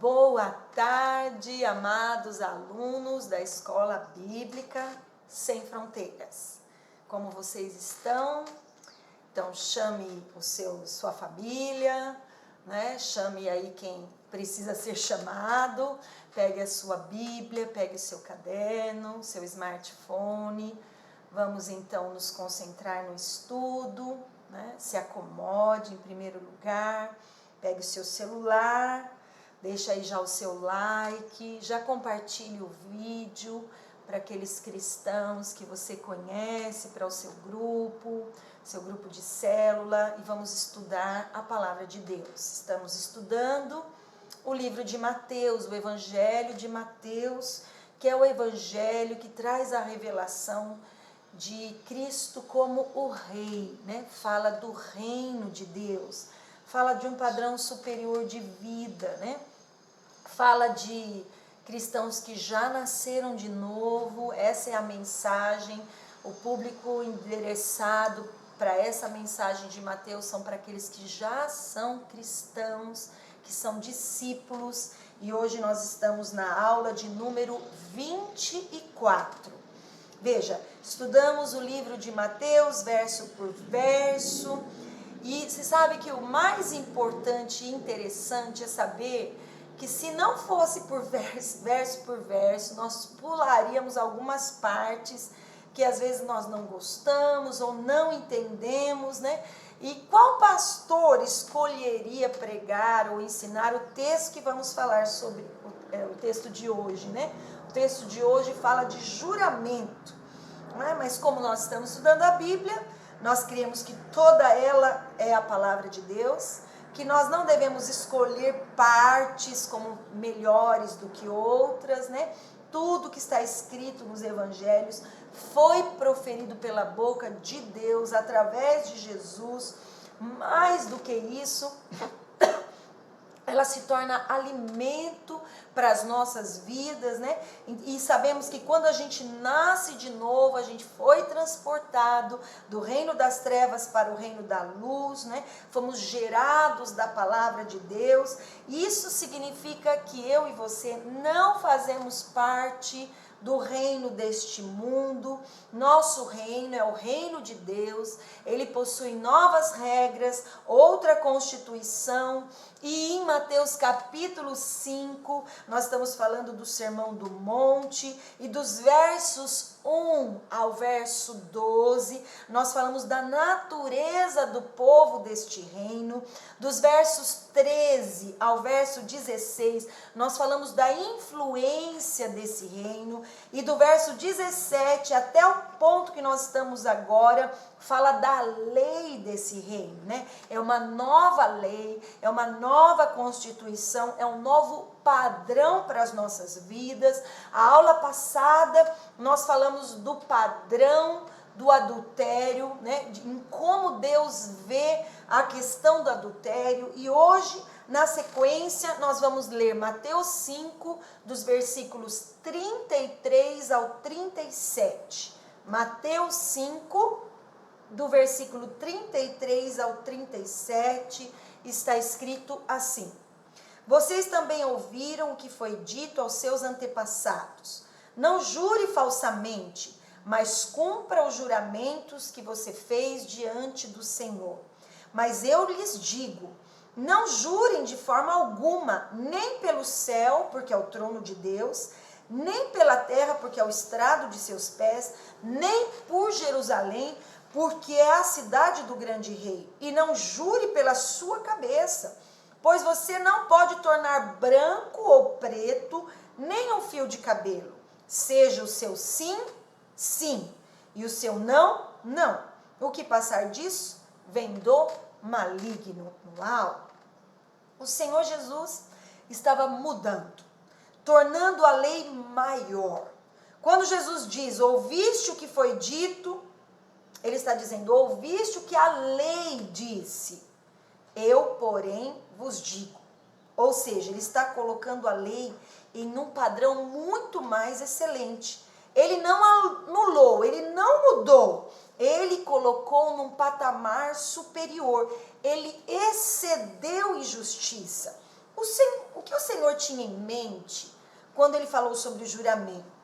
Boa tarde, amados alunos da Escola Bíblica Sem Fronteiras. Como vocês estão? Então chame sua família, né? Chame aí quem precisa ser chamado, pegue a sua Bíblia, pegue o seu caderno, seu smartphone. Vamos então nos concentrar no estudo, né? Se acomode em primeiro lugar, pegue o seu celular. Deixa aí já o seu like, já compartilhe o vídeo para aqueles cristãos que você conhece, para o seu grupo de célula, e vamos estudar a palavra de Deus. Estamos estudando o livro de Mateus, o Evangelho de Mateus, que é o Evangelho que traz a revelação de Cristo como o Rei, né? Fala do reino de Deus, fala de um padrão superior de vida, né? Fala de cristãos que já nasceram de novo. Essa é a mensagem. O público endereçado para essa mensagem de Mateus são para aqueles que já são cristãos, que são discípulos. E hoje nós estamos na aula de número 24. Veja, estudamos o livro de Mateus, verso por verso. E você sabe que o mais importante e interessante é saber que se não fosse por verso por verso, nós pularíamos algumas partes que às vezes nós não gostamos ou não entendemos, né? E qual pastor escolheria pregar ou ensinar o texto que vamos falar sobre, o texto de hoje, né? O texto de hoje fala de juramento, né? Mas como nós estamos estudando a Bíblia, nós cremos que toda ela é a palavra de Deus, que nós não devemos escolher partes como melhores do que outras, né? Tudo que está escrito nos evangelhos foi proferido pela boca de Deus, através de Jesus. Mais do que isso, ela se torna alimento para as nossas vidas, né? E sabemos que quando a gente nasce de novo, a gente foi transportado do reino das trevas para o reino da luz, né? Fomos gerados da palavra de Deus. Isso significa que eu e você não fazemos parte do reino deste mundo. Nosso reino é o reino de Deus. Ele possui novas regras, outra constituição. E em Mateus capítulo 5, nós estamos falando do Sermão do Monte, e dos versos 1 ao verso 12, nós falamos da natureza do povo deste reino. Dos versos 13 ao verso 16, nós falamos da influência desse reino. E do verso 17 até o ponto que nós estamos agora, fala da lei desse reino, né? É uma nova lei, é uma nova constituição, é um novo padrão para as nossas vidas. A aula passada nós falamos do padrão do adultério, né? Em como Deus vê a questão do adultério. E hoje, na sequência, nós vamos ler Mateus 5, dos versículos 33 ao 37. Mateus 5, do versículo 33 ao 37, está escrito assim: Vocês também ouviram o que foi dito aos seus antepassados: Não jure falsamente, mas cumpra os juramentos que você fez diante do Senhor. Mas eu lhes digo, não jurem de forma alguma, nem pelo céu, porque é o trono de Deus, nem pela terra, porque é o estrado de seus pés, nem por Jerusalém, porque é a cidade do grande rei. E não jure pela sua cabeça, pois você não pode tornar branco ou preto nem um fio de cabelo. Seja o seu sim, sim, e o seu não, não. O que passar disso vem do maligno. Uau! O Senhor Jesus estava mudando, tornando a lei maior. Quando Jesus diz, ouviste o que foi dito, ele está dizendo, ouviste o que a lei disse. Eu, porém, vos digo. Ou seja, ele está colocando a lei em um padrão muito mais excelente. Ele não anulou, ele não mudou. Ele colocou num patamar superior. Ele excedeu em justiça. O que o Senhor tinha em mente quando ele falou sobre o juramento?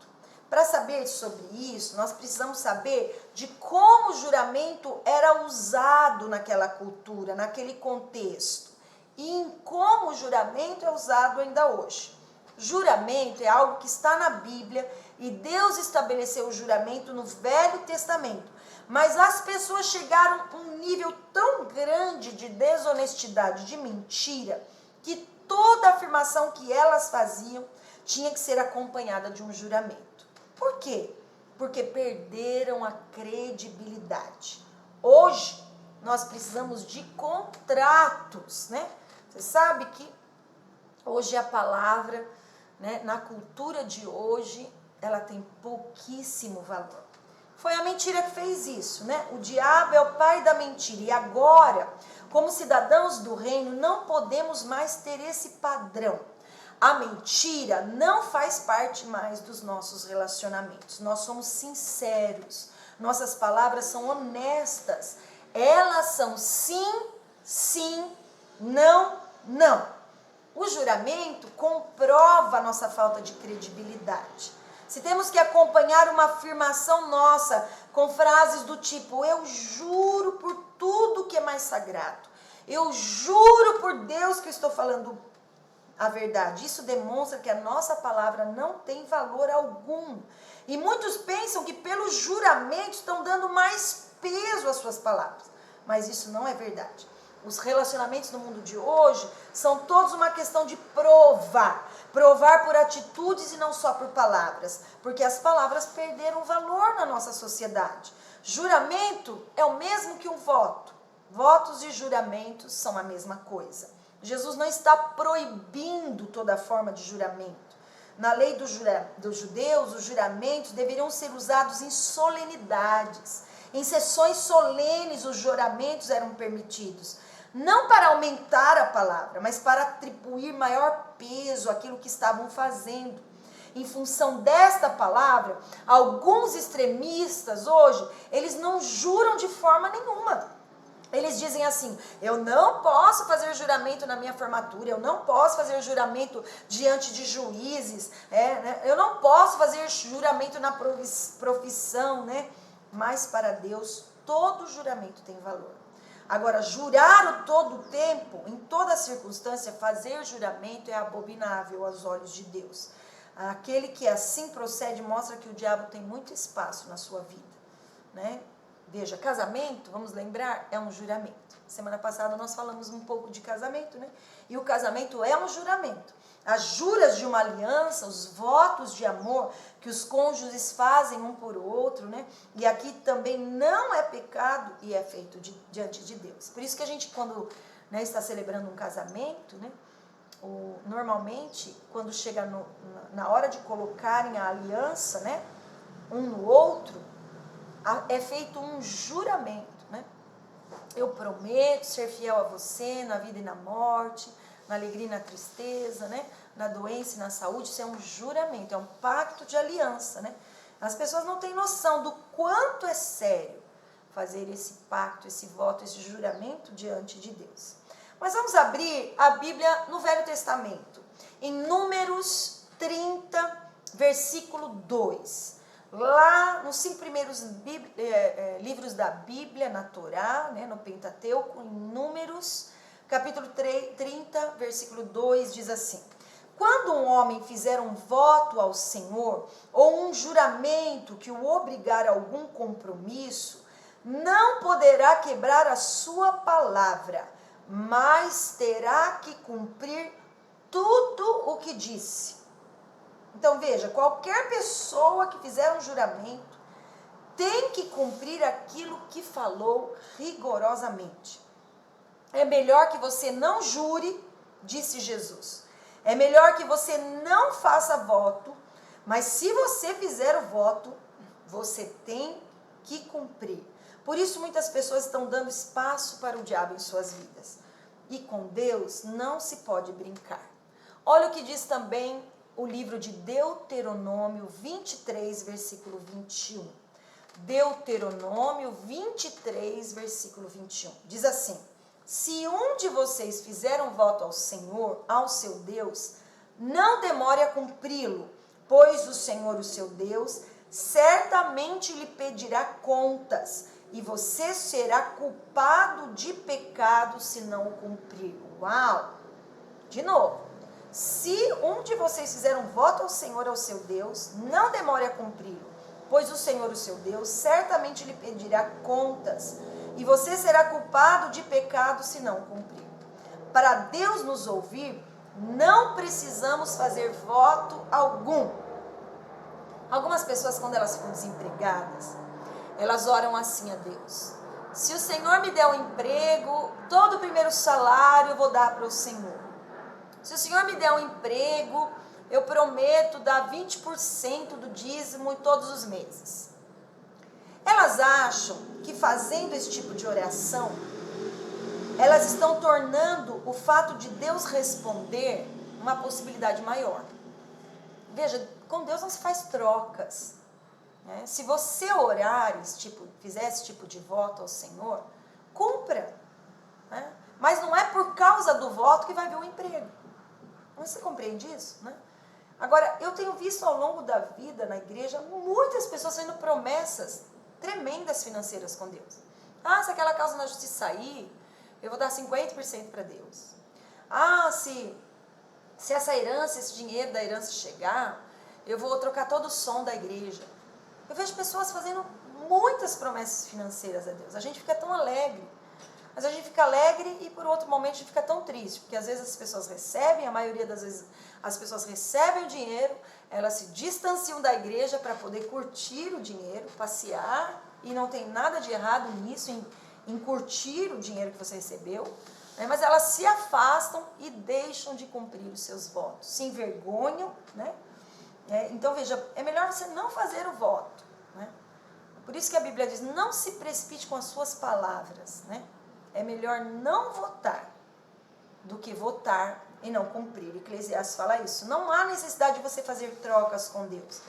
Para saber sobre isso, nós precisamos saber de como o juramento era usado naquela cultura, naquele contexto. E em como o juramento é usado ainda hoje. Juramento é algo que está na Bíblia e Deus estabeleceu o juramento no Velho Testamento. Mas as pessoas chegaram a um nível tão grande de desonestidade, de mentira, que toda afirmação que elas faziam tinha que ser acompanhada de um juramento. Por quê? Porque perderam a credibilidade. Hoje, nós precisamos de contratos, né? Você sabe que hoje a palavra, né, na cultura de hoje, ela tem pouquíssimo valor. Foi a mentira que fez isso, né? O diabo é o pai da mentira. E agora, como cidadãos do reino, não podemos mais ter esse padrão. A mentira não faz parte mais dos nossos relacionamentos. Nós somos sinceros. Nossas palavras são honestas. Elas são sim, sim, não, não. O juramento comprova a nossa falta de credibilidade. Se temos que acompanhar uma afirmação nossa com frases do tipo: eu juro por tudo que é mais sagrado, eu juro por Deus que eu estou falando a verdade, isso demonstra que a nossa palavra não tem valor algum. E muitos pensam que pelo juramento estão dando mais peso às suas palavras, mas isso não é verdade. Os relacionamentos no mundo de hoje são todos uma questão de provar por atitudes e não só por palavras, porque as palavras perderam valor na nossa sociedade. Juramento é o mesmo que um voto. Votos e juramentos são a mesma coisa. Jesus não está proibindo toda forma de juramento. Na lei dos judeus, os juramentos deveriam ser usados em solenidades. Em sessões solenes, os juramentos eram permitidos. Não para aumentar a palavra, mas para atribuir maior peso àquilo que estavam fazendo. Em função desta palavra, alguns extremistas hoje, eles não juram de forma nenhuma. Eles dizem assim: eu não posso fazer juramento na minha formatura, eu não posso fazer juramento diante de juízes, eu não posso fazer juramento na profissão, né? Mas para Deus, todo juramento tem valor. Agora, jurar o todo o tempo, em toda circunstância, fazer juramento é abominável aos olhos de Deus. Aquele que assim procede mostra que o diabo tem muito espaço na sua vida, né? Veja, casamento, vamos lembrar, é um juramento. Semana passada nós falamos um pouco de casamento, né? E o casamento é um juramento. As juras de uma aliança, os votos de amor que os cônjuges fazem um por outro, né? E aqui também não é pecado e é feito diante de Deus. Por isso que a gente, quando, né, está celebrando um casamento, né? Normalmente, quando chega na hora de colocarem a aliança, né? Um no outro, é feito um juramento, né? Eu prometo ser fiel a você na vida e na morte, na alegria e na tristeza, né? Na doença e na saúde. Isso é um juramento, é um pacto de aliança, né? As pessoas não têm noção do quanto é sério fazer esse pacto, esse voto, esse juramento diante de Deus. Mas vamos abrir a Bíblia no Velho Testamento, em Números 30, versículo 2. Lá nos 5 primeiros livros da Bíblia, na Torá, né, no Pentateuco, em Números, capítulo 30, versículo 2, diz assim: quando um homem fizer um voto ao Senhor, ou um juramento que o obrigar a algum compromisso, não poderá quebrar a sua palavra, mas terá que cumprir tudo o que disse. Então veja, qualquer pessoa que fizer um juramento tem que cumprir aquilo que falou rigorosamente. É melhor que você não jure, disse Jesus. É melhor que você não faça voto, mas se você fizer o voto, você tem que cumprir. Por isso muitas pessoas estão dando espaço para o diabo em suas vidas. E com Deus não se pode brincar. Olha o que diz também o livro de Deuteronômio 23, versículo 21. Deuteronômio 23, versículo 21. Diz assim: se um de vocês fizer um voto ao Senhor, ao seu Deus, não demore a cumpri-lo, pois o Senhor, o seu Deus, certamente lhe pedirá contas, e você será culpado de pecado se não o cumprir. Uau! De novo, se um de vocês fizer um voto ao Senhor, ao seu Deus, não demore a cumpri-lo, pois o Senhor, o seu Deus, certamente lhe pedirá contas, e você será culpado de pecado se não o cumprir. Para Deus nos ouvir, não precisamos fazer voto algum. Algumas pessoas, quando elas ficam desempregadas, elas oram assim a Deus: se o Senhor me der um emprego, todo o primeiro salário eu vou dar para o Senhor. Se o Senhor me der um emprego, eu prometo dar 20% do dízimo todos os meses. Elas acham que fazendo esse tipo de oração, elas estão tornando o fato de Deus responder uma possibilidade maior. Veja, com Deus não se faz trocas. Né? Se você orar, fizer esse tipo de voto ao Senhor, cumpra. Né? Mas não é por causa do voto que vai vir um emprego. Você compreende isso? Né? Agora, eu tenho visto ao longo da vida na igreja muitas pessoas fazendo promessas tremendas financeiras com Deus. Se aquela causa na justiça sair, eu vou dar 50% para Deus. Se essa herança, esse dinheiro da herança chegar, eu vou trocar todo o som da igreja. Eu vejo pessoas fazendo muitas promessas financeiras a Deus. A gente fica tão alegre. Mas a gente fica alegre e por outro momento a gente fica tão triste. Porque às vezes as pessoas recebem, a maioria das vezes as pessoas recebem o dinheiro, elas se distanciam da igreja para poder curtir o dinheiro, passear. E não tem nada de errado nisso, em curtir o dinheiro que você recebeu. Né? Mas elas se afastam e deixam de cumprir os seus votos. Se envergonham, né? Então veja, é melhor você não fazer o voto. Né? Por isso que a Bíblia diz, não se precipite com as suas palavras. Né? É melhor não votar do que votar e não cumprir. Eclesiastes fala isso. Não há necessidade de você fazer trocas com Deus.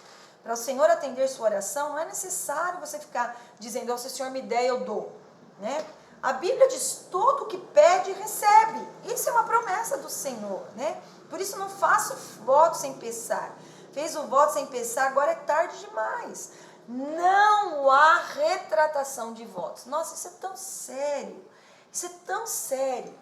Para o Senhor atender sua oração, não é necessário você ficar dizendo, se o Senhor me der, eu dou. Né? A Bíblia diz, todo o que pede, recebe. Isso é uma promessa do Senhor. Né? Por isso não faça o voto sem pensar. Fez o voto sem pensar, agora é tarde demais. Não há retratação de votos. Nossa, isso é tão sério. Isso é tão sério.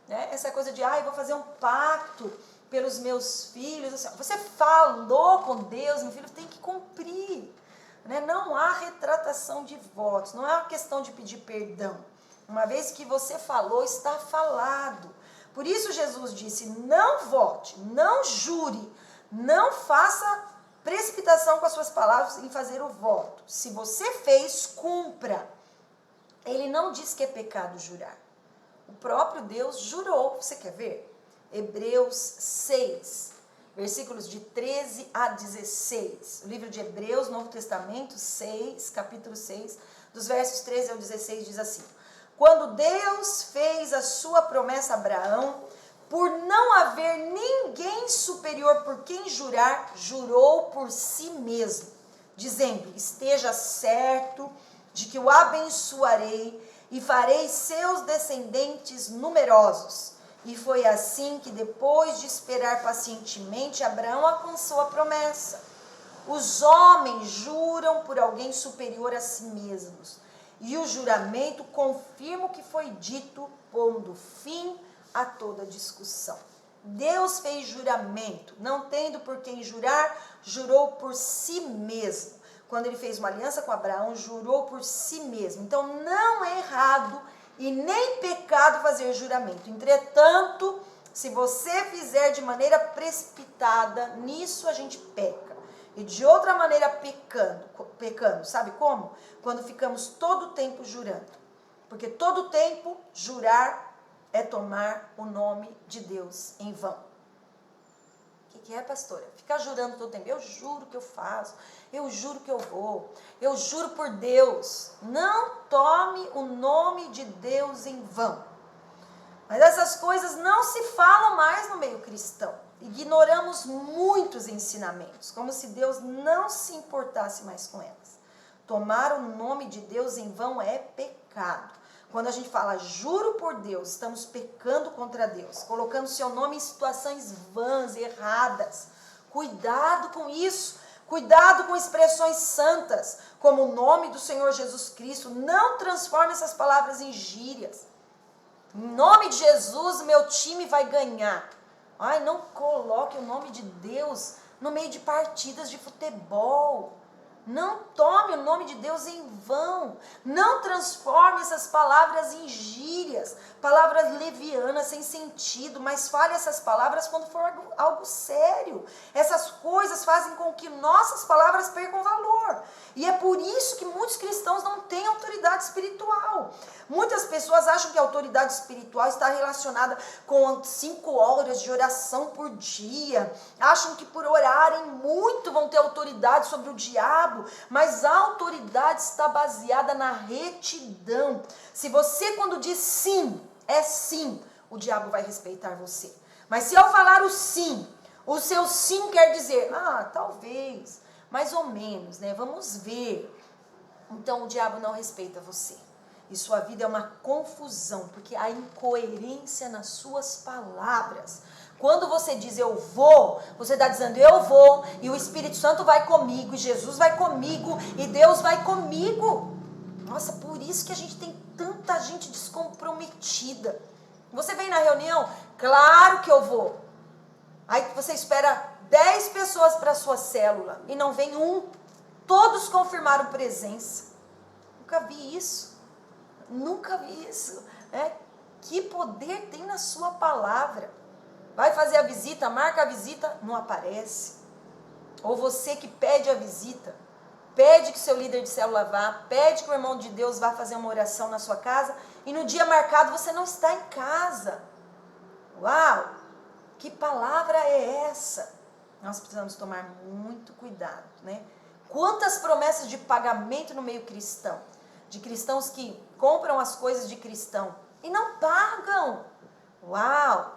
Né? Essa coisa de, eu vou fazer um pacto pelos meus filhos. Assim, você falou com Deus, meu filho tem que cumprir. Né? Não há retratação de votos. Não é uma questão de pedir perdão. Uma vez que você falou, está falado. Por isso Jesus disse, não vote, não jure, não faça precipitação com as suas palavras em fazer o voto. Se você fez, cumpra. Ele não diz que é pecado jurar. O próprio Deus jurou. Você quer ver? Hebreus 6, versículos de 13 a 16. O livro de Hebreus, Novo Testamento, 6, capítulo 6, dos versos 13 ao 16, diz assim. Quando Deus fez a sua promessa a Abraão, por não haver ninguém superior por quem jurar, jurou por si mesmo, dizendo, esteja certo de que o abençoarei e farei seus descendentes numerosos. E foi assim que, depois de esperar pacientemente, Abraão alcançou a promessa. Os homens juram por alguém superior a si mesmos, e o juramento confirma o que foi dito, pondo fim a toda discussão. Deus fez juramento, não tendo por quem jurar, jurou por si mesmo. Quando ele fez uma aliança com Abraão, jurou por si mesmo. Então não é errado e nem pecado fazer juramento. Entretanto, se você fizer de maneira precipitada, nisso a gente peca. E de outra maneira pecando, sabe como? Quando ficamos todo o tempo jurando. Porque todo o tempo jurar é tomar o nome de Deus em vão. O que é, pastora? Ficar jurando todo o tempo. Eu juro que eu faço, eu juro que eu vou, eu juro por Deus. Não tome o nome de Deus em vão. Mas essas coisas não se falam mais no meio cristão. Ignoramos muitos ensinamentos, como se Deus não se importasse mais com elas. Tomar o nome de Deus em vão é pecado. Quando a gente fala juro por Deus, estamos pecando contra Deus, colocando seu nome em situações vãs, erradas. Cuidado com isso. Cuidado com expressões santas, como o nome do Senhor Jesus Cristo. Não transforme essas palavras em gírias. Em nome de Jesus, meu time vai ganhar. Ai, não coloque o nome de Deus no meio de partidas de futebol. Não tome o nome de Deus em vão. Não transforme essas palavras em gírias, palavras levianas, sem sentido, mas fale essas palavras quando for algo sério. Essas coisas fazem com que nossas palavras percam valor. E é por isso que muitos cristãos não têm autoridade espiritual. Muitas pessoas acham que a autoridade espiritual está relacionada com 5 horas de oração por dia. Acham que por orarem muito vão ter autoridade sobre o diabo. Mas a autoridade está baseada na retidão. Se você, quando diz sim, é sim, o diabo vai respeitar você. Mas se eu falar o sim, o seu sim quer dizer, talvez, mais ou menos, né? Vamos ver. Então o diabo não respeita você. E sua vida é uma confusão, porque há incoerência nas suas palavras. Quando você diz eu vou, você está dizendo eu vou, e o Espírito Santo vai comigo, e Jesus vai comigo, e Deus vai comigo. Nossa, por isso que a gente tem tanta gente descomprometida. Você vem na reunião, claro que eu vou. Aí você espera 10 pessoas para a sua célula, e não vem um. Todos confirmaram presença. Nunca vi isso. Nunca vi isso. Que poder tem na sua palavra. Vai fazer a visita, marca a visita, não aparece. Ou você que pede a visita, pede que seu líder de célula vá, pede que o irmão de Deus vá fazer uma oração na sua casa, e no dia marcado você não está em casa. Uau! Que palavra é essa? Nós precisamos tomar muito cuidado, né? Quantas promessas de pagamento no meio cristão, de cristãos que compram as coisas de cristão e não pagam. Uau!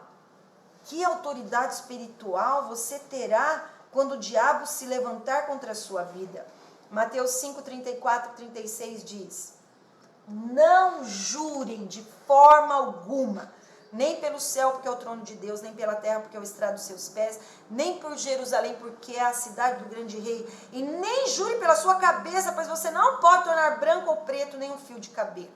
Que autoridade espiritual você terá quando o diabo se levantar contra a sua vida? Mateus 5, 34 e 36 diz: não jurem de forma alguma, nem pelo céu, porque é o trono de Deus, nem pela terra, porque é o estrado dos seus pés, nem por Jerusalém, porque é a cidade do grande rei, e nem jure pela sua cabeça, pois você não pode tornar branco ou preto nem um fio de cabelo.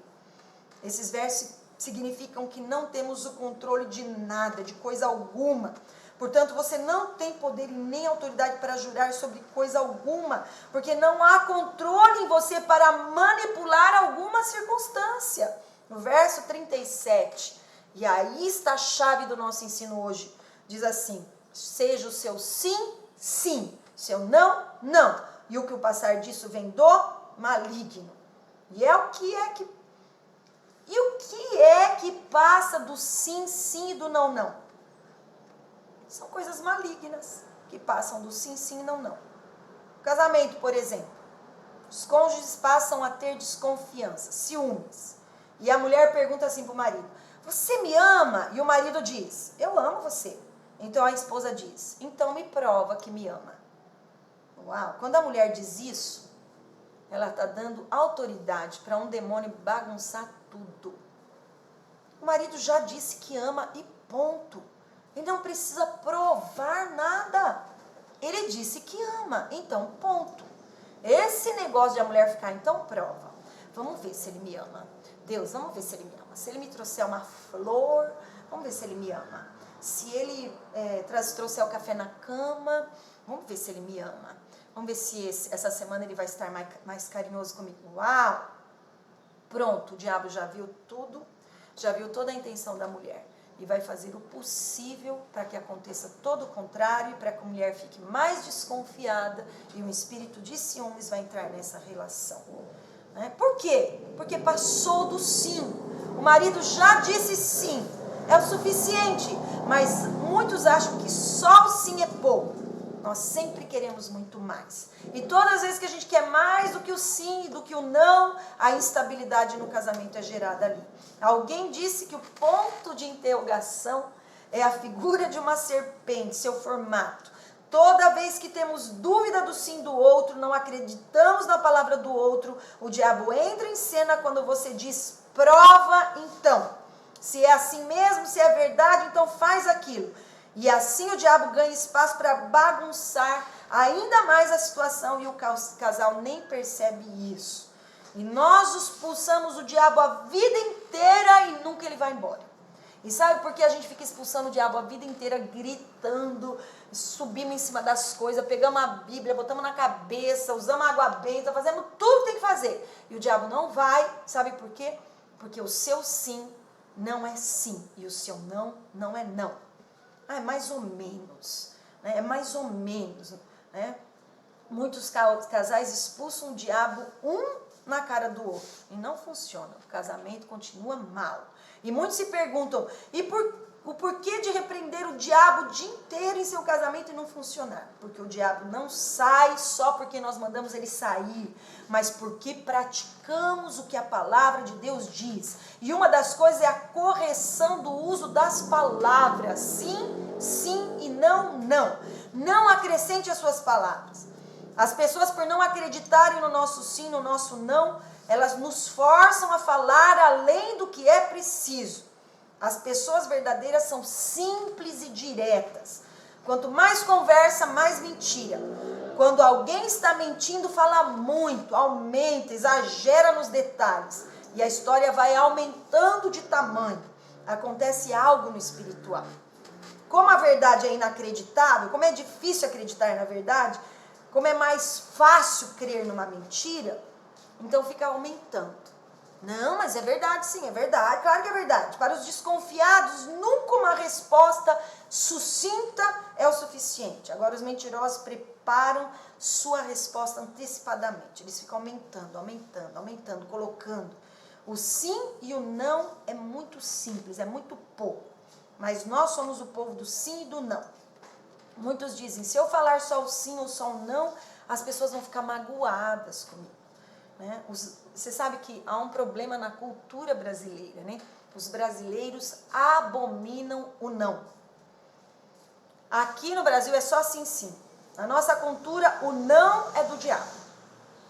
Esses versos significam que não temos o controle de nada, de coisa alguma. Portanto, você não tem poder e nem autoridade para jurar sobre coisa alguma, porque não há controle em você para manipular alguma circunstância. No verso 37, e aí está a chave do nosso ensino hoje, diz assim: seja o seu sim, sim, seu não, não, e o que o passar disso vem do maligno. E o que é que passa do sim, sim e do não, não? São coisas malignas que passam do sim, sim e não, não. Casamento, por exemplo. Os cônjuges passam a ter desconfiança, ciúmes. E a mulher pergunta assim para o marido: você me ama? E o marido diz: eu amo você. Então a esposa diz: então me prova que me ama. Uau! Quando a mulher diz isso, ela está dando autoridade para um demônio bagunçar tudo. O marido já disse que ama e ponto. Ele não precisa provar nada. Ele disse que ama, então ponto. Esse negócio de a mulher ficar, então prova. Vamos ver se ele me ama. Deus, vamos ver se ele me ama. Se ele me trouxer uma flor, vamos ver se ele me ama. Se ele trouxer o café na cama, vamos ver se ele me ama. Vamos ver se essa semana ele vai estar mais carinhoso comigo. Uau! Pronto, o diabo já viu tudo, já viu toda a intenção da mulher. E vai fazer o possível para que aconteça todo o contrário, para que a mulher fique mais desconfiada e um espírito de ciúmes vai entrar nessa relação. Por quê? Porque passou do sim. O marido já disse sim, é o suficiente, mas muitos acham que só o sim é pouco. Nós sempre queremos muito mais. E todas as vezes que a gente quer mais do que o sim, do que o não, a instabilidade no casamento é gerada ali. Alguém disse que o ponto de interrogação é a figura de uma serpente, seu formato. Toda vez que temos dúvida do sim do outro, não acreditamos na palavra do outro, o diabo entra em cena quando você diz prova então. Se é assim mesmo, se é verdade, então faz aquilo. E assim o diabo ganha espaço para bagunçar ainda mais a situação e o casal nem percebe isso. E nós expulsamos o diabo a vida inteira e nunca ele vai embora. E sabe por que a gente fica expulsando o diabo a vida inteira, gritando, subimos em cima das coisas, pegamos a Bíblia, botamos na cabeça, usamos água benta, fazemos tudo que tem que fazer. E o diabo não vai, sabe por quê? Porque o seu sim não é sim e o seu não não é não. Ah, é mais ou menos, né? É mais ou menos, né? Muitos casais expulsam o diabo um na cara do outro e não funciona, o casamento continua mal. E muitos se perguntam, o porquê de repreender o diabo o dia inteiro em seu casamento e não funcionar? Porque o diabo não sai só porque nós mandamos ele sair, mas porque praticamos o que a palavra de Deus diz. E uma das coisas é a correção do uso das palavras, sim, sim e não, não. Não acrescente as suas palavras. As pessoas, por não acreditarem no nosso sim, no nosso não, elas nos forçam a falar além do que é preciso. As pessoas verdadeiras são simples e diretas. Quanto mais conversa, mais mentira. Quando alguém está mentindo, fala muito, aumenta, exagera nos detalhes. E a história vai aumentando de tamanho. Acontece algo no espiritual. Como a verdade é inacreditável, como é difícil acreditar na verdade, como é mais fácil crer numa mentira, então fica aumentando. Não, mas é verdade sim, é verdade, claro que é verdade. Para os desconfiados, nunca uma resposta sucinta é o suficiente. Agora os mentirosos preparam sua resposta antecipadamente. Eles ficam aumentando, aumentando, aumentando, colocando. O sim e o não é muito simples, é muito pouco. Mas nós somos o povo do sim e do não. Muitos dizem, se eu falar só o sim ou só o não, as pessoas vão ficar magoadas comigo. Né? Você sabe que há um problema na cultura brasileira, né? Os brasileiros abominam o não. Aqui no Brasil é só sim, sim. Na nossa cultura, o não é do diabo.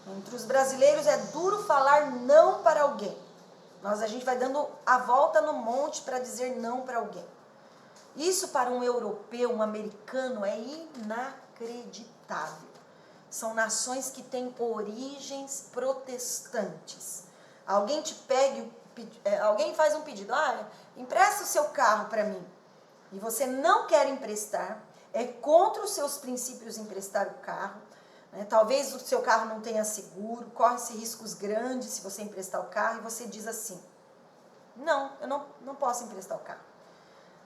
Entre os brasileiros é duro falar não para alguém. A gente vai dando a volta no monte para dizer não para alguém. Isso para um europeu, um americano, é inacreditável. São nações que têm origens protestantes. Alguém alguém faz um pedido, empresta o seu carro para mim. E você não quer emprestar, é contra os seus princípios emprestar o carro. Né? Talvez o seu carro não tenha seguro, corre-se riscos grandes se você emprestar o carro, e você diz assim, não, eu não posso emprestar o carro.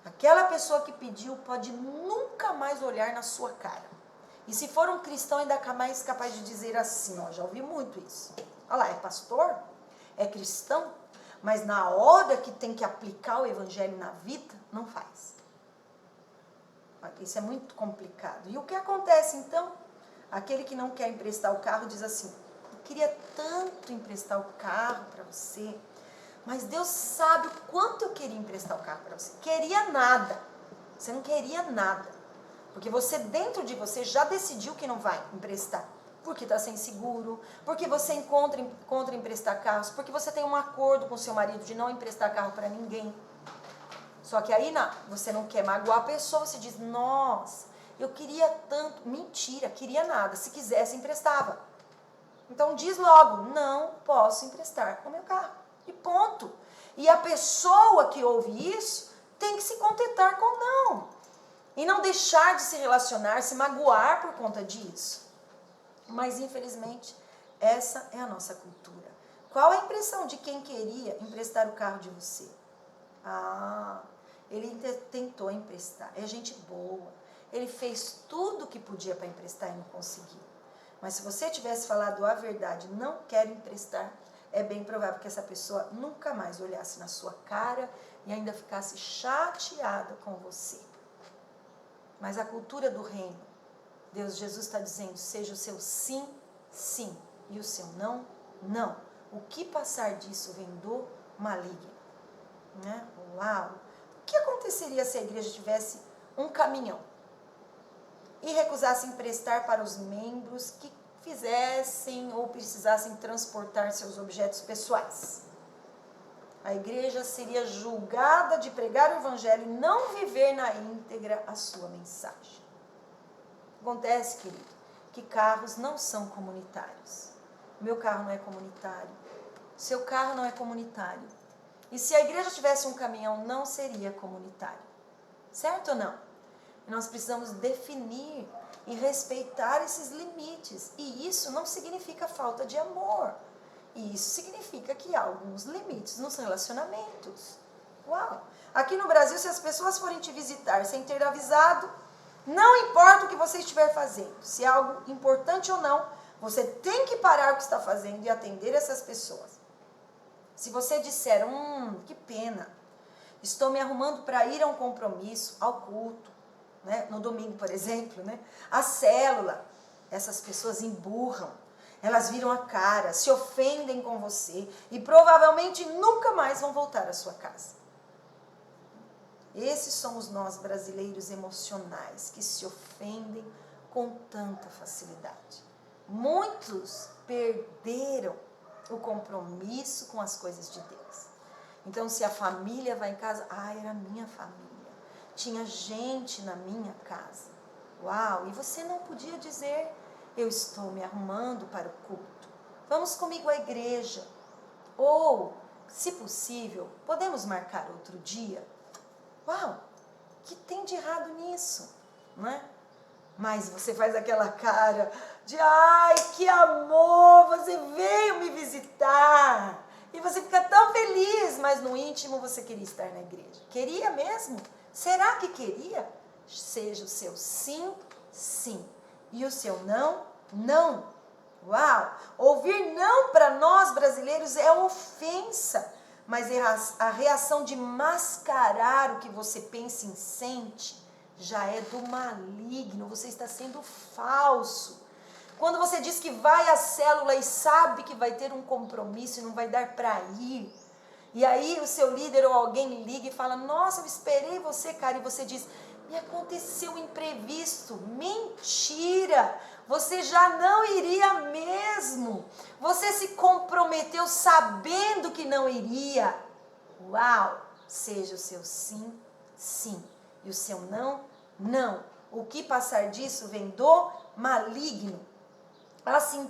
Aquela pessoa que pediu pode nunca mais olhar na sua cara. E se for um cristão, ainda mais capaz de dizer assim, já ouvi muito isso. Olha lá, é pastor? É cristão? Mas na hora que tem que aplicar o evangelho na vida, não faz. Isso é muito complicado. E o que acontece então? Aquele que não quer emprestar o carro diz assim, eu queria tanto emprestar o carro para você, mas Deus sabe o quanto eu queria emprestar o carro para você. Queria nada. Você não queria nada. Porque você, dentro de você, já decidiu que não vai emprestar. Porque está sem seguro, porque você encontra emprestar carros, porque você tem um acordo com seu marido de não emprestar carro para ninguém. Só que aí você não quer magoar a pessoa, você diz, nossa, eu queria tanto. Mentira, queria nada. Se quisesse, emprestava. Então diz logo, não posso emprestar o meu carro. E ponto. E a pessoa que ouve isso tem que se contentar com não. E não deixar de se relacionar, se magoar por conta disso. Mas infelizmente, essa é a nossa cultura. Qual a impressão de quem queria emprestar o carro de você? Ele tentou emprestar, é gente boa. Ele fez tudo o que podia para emprestar e não conseguiu. Mas se você tivesse falado a verdade, não quero emprestar, é bem provável que essa pessoa nunca mais olhasse na sua cara e ainda ficasse chateada com você. Mas a cultura do reino, Jesus está dizendo, seja o seu sim, sim, e o seu não, não. O que passar disso vem do maligno. Né? Uau! O que aconteceria se a igreja tivesse um caminhão e recusasse emprestar para os membros que fizessem ou precisassem transportar seus objetos pessoais? a igreja seria julgada de pregar o evangelho e não viver na íntegra a sua mensagem. Acontece, querido, que carros não são comunitários. O meu carro não é comunitário. Seu carro não é comunitário. E se a igreja tivesse um caminhão, não seria comunitário. Certo ou não? E nós precisamos definir e respeitar esses limites. E isso não significa falta de amor. E isso significa que há alguns limites nos relacionamentos. Uau! Aqui no Brasil, se as pessoas forem te visitar sem ter avisado, não importa o que você estiver fazendo, se é algo importante ou não, você tem que parar o que está fazendo e atender essas pessoas. Se você disser, que pena, estou me arrumando para ir a um compromisso, ao culto, né? No domingo, por exemplo, né? A célula, essas pessoas emburram, elas viram a cara, se ofendem com você e provavelmente nunca mais vão voltar à sua casa. Esses somos nós brasileiros emocionais que se ofendem com tanta facilidade. Muitos perderam o compromisso com as coisas de Deus. Então, se a família vai em casa, era minha família. Tinha gente na minha casa. Uau! E você não podia dizer, eu estou me arrumando para o culto. Vamos comigo à igreja. Ou, se possível, podemos marcar outro dia? Uau! O que tem de errado nisso? Não é? Mas você faz aquela cara de, ai, que amor, você veio me visitar. E você fica tão feliz, mas no íntimo você queria estar na igreja. Queria mesmo? Será que queria? Seja o seu sim, sim. E o seu não, não. Uau! Ouvir não para nós brasileiros é ofensa. Mas a reação de mascarar o que você pensa e sente já é do maligno, você está sendo falso. Quando você diz que vai à célula e sabe que vai ter um compromisso e não vai dar para ir, e aí o seu líder ou alguém liga e fala, nossa, eu esperei você, cara, e você diz, me aconteceu um imprevisto. Mentira! Você já não iria mesmo. Você se comprometeu sabendo que não iria. Uau! Seja o seu sim, sim. E o seu não, não. O que passar disso vem do maligno. Assim,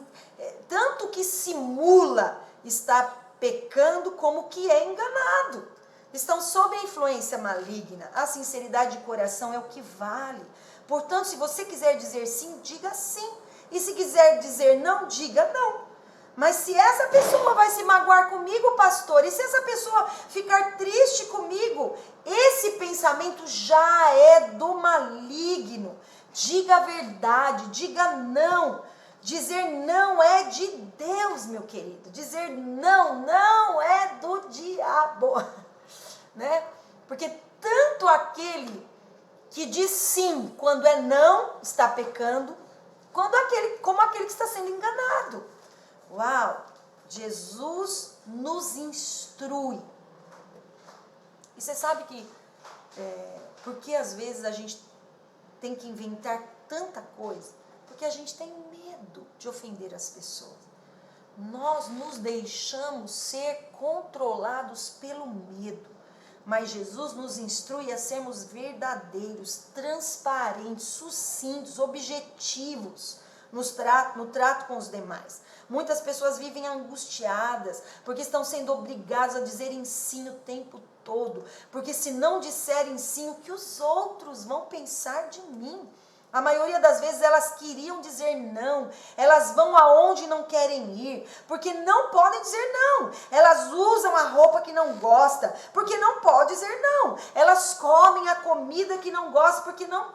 tanto que simula está pecando como que é enganado. Estão sob a influência maligna. A sinceridade de coração é o que vale. Portanto, se você quiser dizer sim, diga sim. E se quiser dizer não, diga não. Mas se essa pessoa vai se magoar comigo, pastor, e se essa pessoa ficar triste comigo, esse pensamento já é do maligno. Diga a verdade, diga não. Dizer não é de Deus, meu querido. Dizer não, não é do diabo. Né? Porque tanto aquele que diz sim quando é não está pecando, como aquele que está sendo enganado. Uau! Jesus nos instrui. E você sabe que porque às vezes a gente tem que inventar tanta coisa? Porque a gente tem medo de ofender as pessoas. Nós nos deixamos ser controlados pelo medo. Mas Jesus nos instrui a sermos verdadeiros, transparentes, sucintos, objetivos no trato com os demais. Muitas pessoas vivem angustiadas porque estão sendo obrigadas a dizer sim o tempo todo. Porque se não disserem sim, o que os outros vão pensar de mim? A maioria das vezes elas queriam dizer não, elas vão aonde não querem ir, porque não podem dizer não. Elas usam a roupa que não gosta, porque não pode dizer não. Elas comem a comida que não gosta, porque não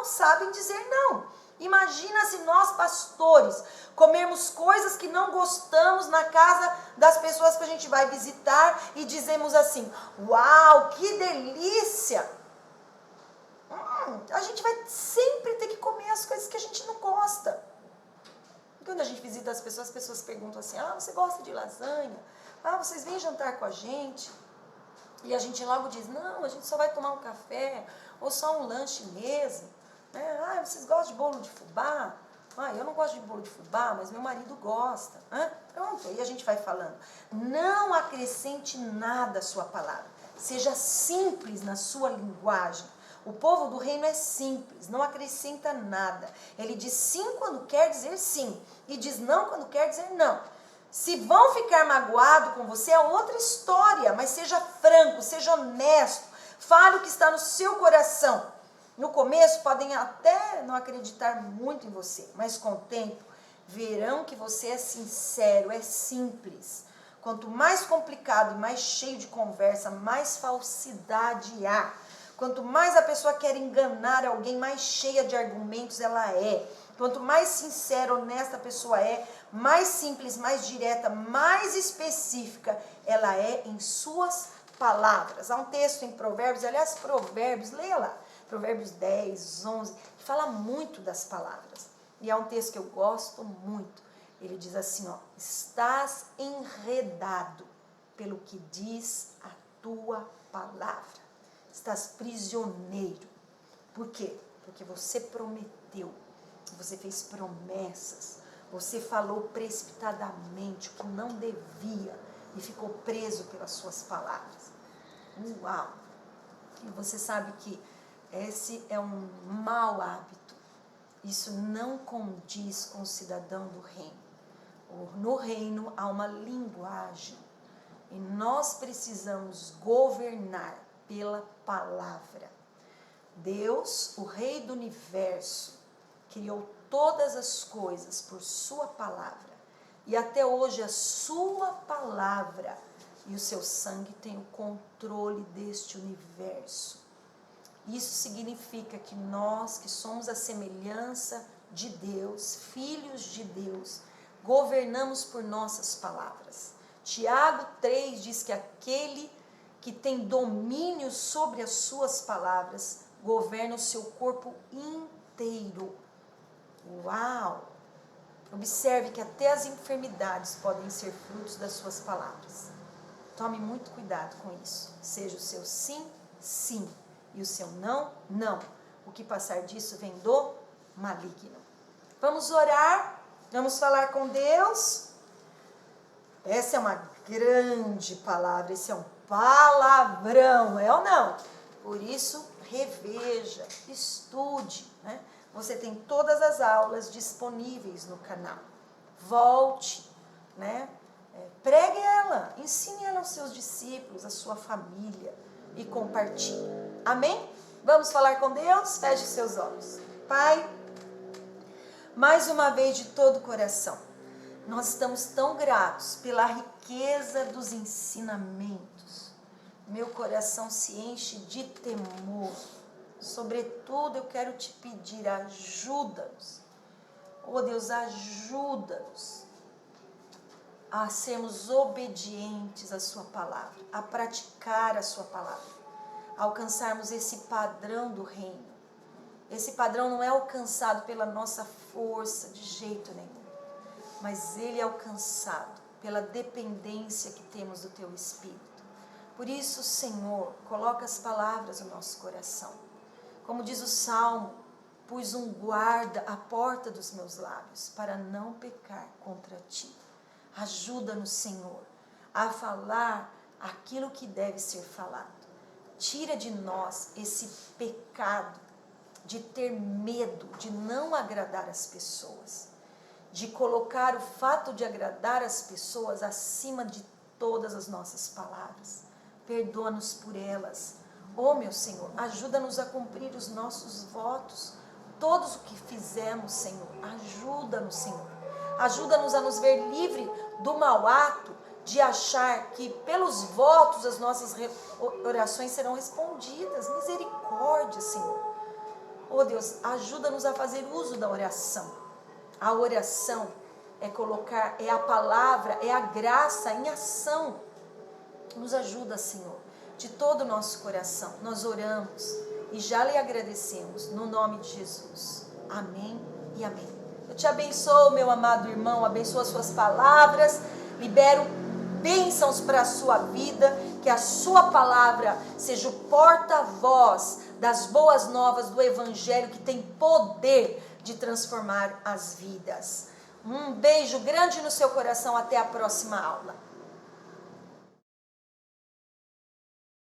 sabem dizer não. Imagina se nós pastores comermos coisas que não gostamos na casa das pessoas que a gente vai visitar e dizemos assim, uau, que delícia! A gente vai sempre ter que comer as coisas que a gente não gosta. Quando a gente visita as pessoas perguntam assim, você gosta de lasanha? Vocês vêm jantar com a gente? E a gente logo diz, não, a gente só vai tomar um café, ou só um lanche mesmo. Vocês gostam de bolo de fubá? Eu não gosto de bolo de fubá, mas meu marido gosta. Pronto, aí a gente vai falando. Não acrescente nada à sua palavra. Seja simples na sua linguagem. O povo do reino é simples, não acrescenta nada. Ele diz sim quando quer dizer sim. E diz não quando quer dizer não. Se vão ficar magoados com você é outra história. Mas seja franco, seja honesto. Fale o que está no seu coração. No começo podem até não acreditar muito em você. Mas com o tempo verão que você é sincero, é simples. Quanto mais complicado e mais cheio de conversa, mais falsidade há. Quanto mais a pessoa quer enganar alguém, mais cheia de argumentos ela é. Quanto mais sincera, honesta a pessoa é, mais simples, mais direta, mais específica ela é em suas palavras. Há um texto em Provérbios, aliás, Provérbios, leia lá, Provérbios 10, 11, que fala muito das palavras. E é um texto que eu gosto muito. Ele diz assim, estás enredado pelo que diz a tua palavra. Estás prisioneiro. Por quê? Porque você prometeu, você fez promessas, você falou precipitadamente o que não devia e ficou preso pelas suas palavras. Uau! E você sabe que esse é um mau hábito. Isso não condiz com o cidadão do reino. No reino há uma linguagem e nós precisamos governar pela palavra. Deus, o Rei do Universo, criou todas as coisas por sua palavra. E até hoje a sua palavra e o seu sangue têm o controle deste universo. Isso significa que nós, que somos a semelhança de Deus, filhos de Deus, governamos por nossas palavras. Tiago 3 diz que aquele que tem domínio sobre as suas palavras governa o seu corpo inteiro. Uau! Observe que até as enfermidades podem ser frutos das suas palavras. Tome muito cuidado com isso. Seja o seu sim, sim. E o seu não, não. O que passar disso vem do maligno. Vamos orar. Vamos falar com Deus. Essa é uma grande palavra. Esse é um palavrão. É ou não? Por isso, reveja, estude, né? Você tem todas as aulas disponíveis no canal. Volte, né? Pregue ela, ensine ela aos seus discípulos, à sua família e compartilhe. Amém? Vamos falar com Deus? Feche seus olhos. Pai, mais uma vez de todo o coração, nós estamos tão gratos pela riqueza dos ensinamentos. Meu coração se enche de temor. Sobretudo, eu quero te pedir, ajuda-nos. Oh Deus, ajuda-nos a sermos obedientes à sua palavra, a praticar a sua palavra, a alcançarmos esse padrão do reino. Esse padrão não é alcançado pela nossa força de jeito nenhum, mas ele é alcançado pela dependência que temos do teu Espírito. Por isso, Senhor, coloca as palavras no nosso coração. Como diz o Salmo, pus um guarda à porta dos meus lábios para não pecar contra ti. Ajuda-nos, Senhor, a falar aquilo que deve ser falado. Tira de nós esse pecado de ter medo de não agradar as pessoas, de colocar o fato de agradar as pessoas acima de todas as nossas palavras. Perdoa-nos por elas. Oh, meu Senhor, ajuda-nos a cumprir os nossos votos, todos o que fizemos, Senhor. Ajuda-nos, Senhor. Ajuda-nos a nos ver livre do mau ato de achar que pelos votos as nossas orações serão respondidas. Misericórdia, Senhor. Oh, Deus, ajuda-nos a fazer uso da oração. A oração é a palavra, é a graça em ação. Nos ajuda, Senhor. De todo o nosso coração, nós oramos e já lhe agradecemos, no nome de Jesus. Amém e amém. Eu te abençoo, meu amado irmão, abençoo as suas palavras, libero bênçãos para a sua vida, que a sua palavra seja o porta-voz das boas novas do Evangelho, que tem poder de transformar as vidas. Um beijo grande no seu coração, até a próxima aula.